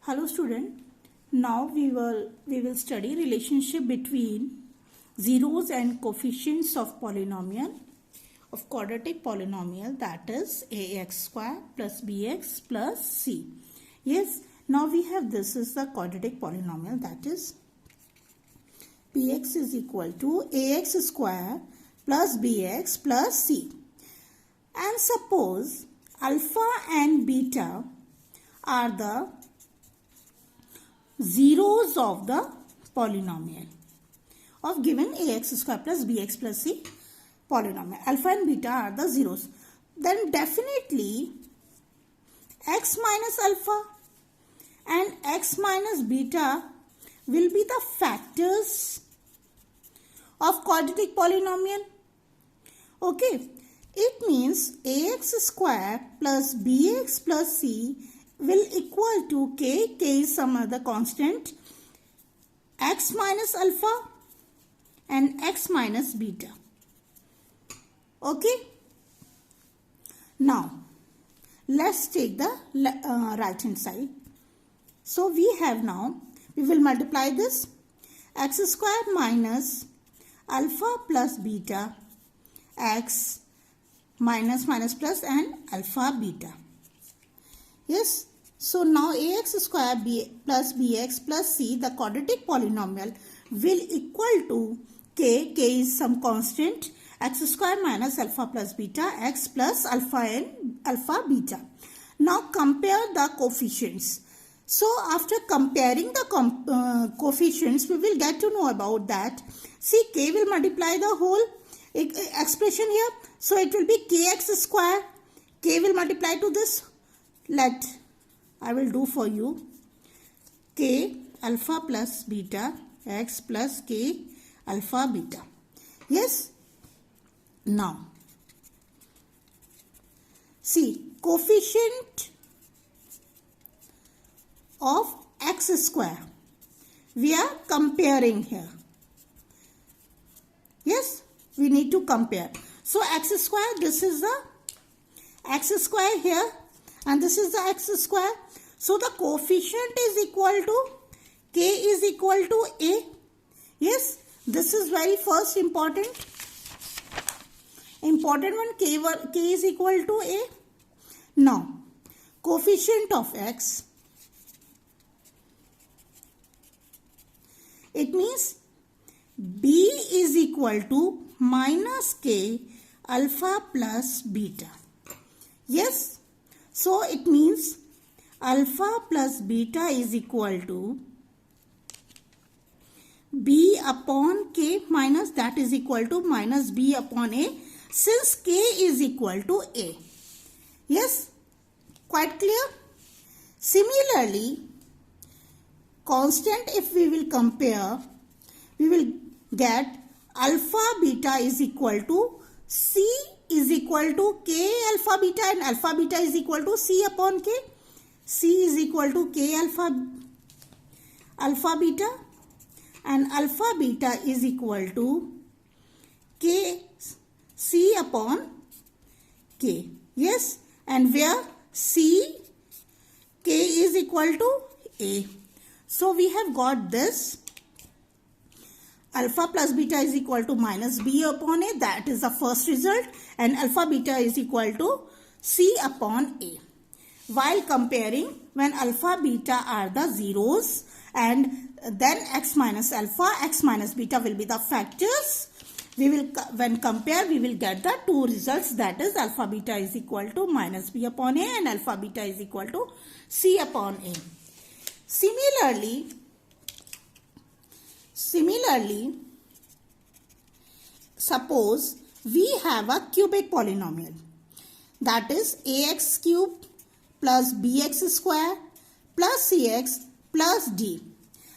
Hello student. Now we will study relationship between zeros and coefficients of polynomial of quadratic polynomial, that is ax square plus bx plus c. Yes, now we have this is the quadratic polynomial, that is px is equal to ax square plus bx plus c. And suppose alpha and beta are the zeros of the polynomial of given ax square plus bx plus c polynomial. Alpha and beta are the zeros. Then definitely x minus alpha and x minus beta will be the factors of quadratic polynomial. Okay, it means ax square plus bx plus c will equal to k is some other constant, x minus alpha and x minus beta. Okay. Now, let's take the right hand side. So, we will multiply this x square minus alpha plus beta, x minus plus and alpha beta. Yes, so now ax square plus bx plus c, the quadratic polynomial, will equal to k is some constant, x square minus alpha plus beta, x plus alpha and alpha beta. Now compare the coefficients. So after comparing the coefficients, we will get to know about that. See, k will multiply the whole expression here. So it will be kx square. K will multiply to this. I will do for you k alpha plus beta x plus k alpha beta. Yes. Now, see, coefficient of x square we are comparing here. Yes, we need to compare. So x square, this is the x square here and this is the x square. So the coefficient is equal to k is equal to a. Yes, this is very first important one, k is equal to a. Now, coefficient of x, it means b is equal to minus k alpha plus beta. Yes, so it means alpha plus beta is equal to b upon k minus, that is equal to minus b upon a, since k is equal to a. Yes, quite clear? Similarly, constant, if we will compare, we will get alpha beta is equal to c is equal to k alpha beta and alpha beta is equal to c upon k. C is equal to k alpha beta and alpha beta is equal to k c upon k. Yes, and where k is equal to a. So we have got this alpha plus beta is equal to minus b upon a, that is the first result, and alpha beta is equal to c upon a. While comparing, when alpha beta are the zeros and then x minus alpha, x minus beta will be the factors, when compare, we will get the two results, that is alpha beta is equal to minus b upon a and alpha beta is equal to c upon a. Similarly, suppose we have a cubic polynomial, that is ax cube plus bx square plus cx plus d.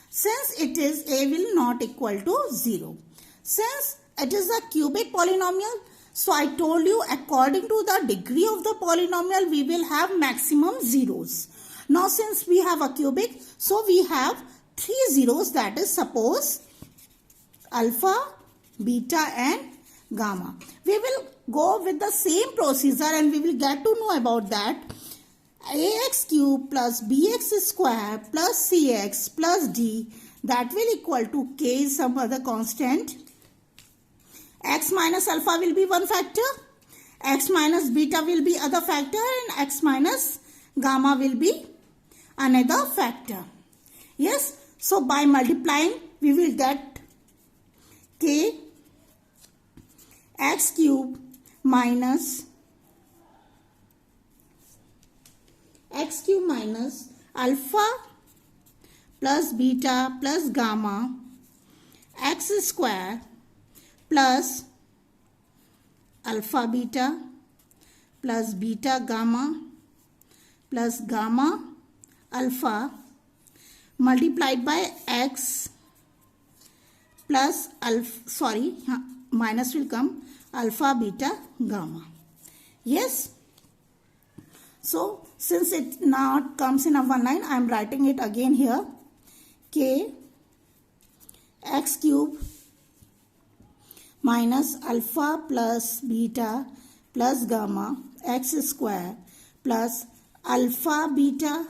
Since it is a will not equal to 0. Since it is a cubic polynomial, so I told you according to the degree of the polynomial we will have maximum zeros. Now since we have a cubic, so we have 3 zeros, that is suppose alpha, beta and gamma. We will go with the same procedure and we will get to know about that. ax cube plus bx square plus cx plus d, that will equal to k is some other constant. X minus alpha will be one factor, x minus beta will be other factor, and x minus gamma will be another factor. Yes, so by multiplying we will get k x cube minus alpha plus beta plus gamma x square plus alpha beta plus beta gamma plus gamma alpha multiplied by x plus minus will come alpha beta gamma. Yes. So since it now comes in a one line, I am writing it again here. K x cube minus alpha plus beta plus gamma x square plus alpha beta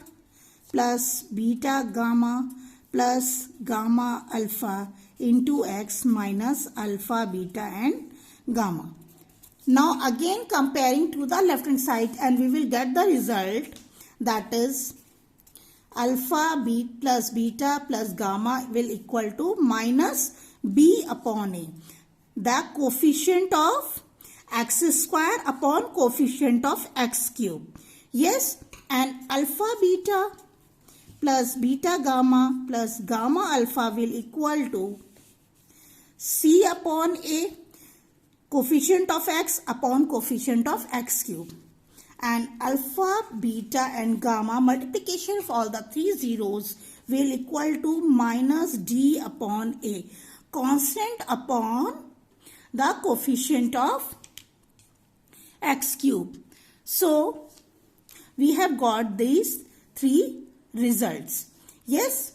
plus beta gamma plus gamma alpha into x minus alpha beta and gamma. Now again comparing to the left hand side, and we will get the result, that is alpha b plus beta plus gamma will equal to minus b upon a, the coefficient of x square upon coefficient of x cube. Yes, and alpha beta plus beta gamma plus gamma alpha will equal to c upon a, coefficient of x upon coefficient of x cube, and alpha, beta and gamma multiplication of all the three zeros will equal to minus d upon a, constant upon the coefficient of x cube. So we have got these three results. Yes.